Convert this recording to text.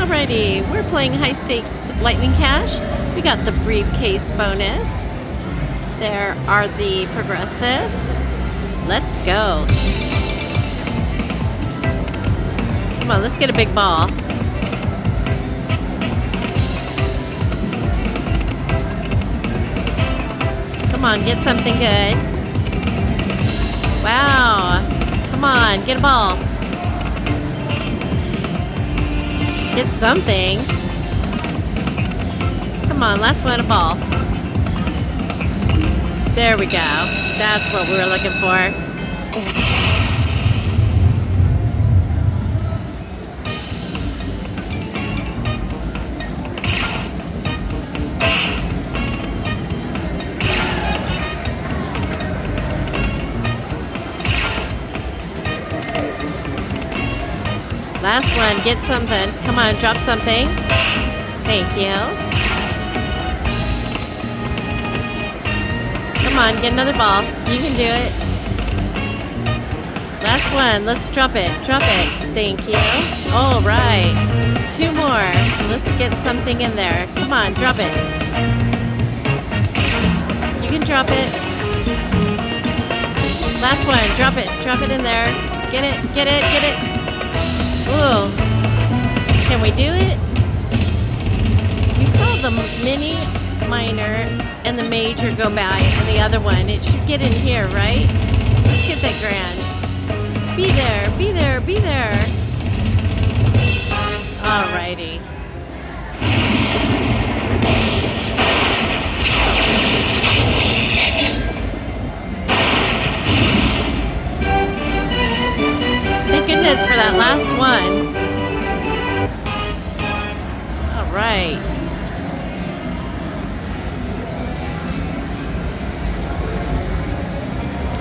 Alrighty, we're playing high stakes lightning cash. We got the briefcase bonus. There are the progressives. Let's go. Come on, let's get a big ball. Come on, get something good. Wow. Come on, get a ball. Get something. Come on, last one, a ball. There we go. That's what we were looking for. Last one, get something. Come on, drop something. Thank you. Come on, get another ball. You can do it. Last one, let's drop it. Drop it. Thank you. All right. Two more. Let's get something in there. Come on, drop it. You can drop it. Last one, drop it. Drop it in there. Get it, get it, get it. Ooh. Can we do it? We saw the mini, minor, and the major go by, and the other one. It should get in here, right? Let's get that grand. Be there, be there, be there. Alrighty. Thank goodness for that last one. All right.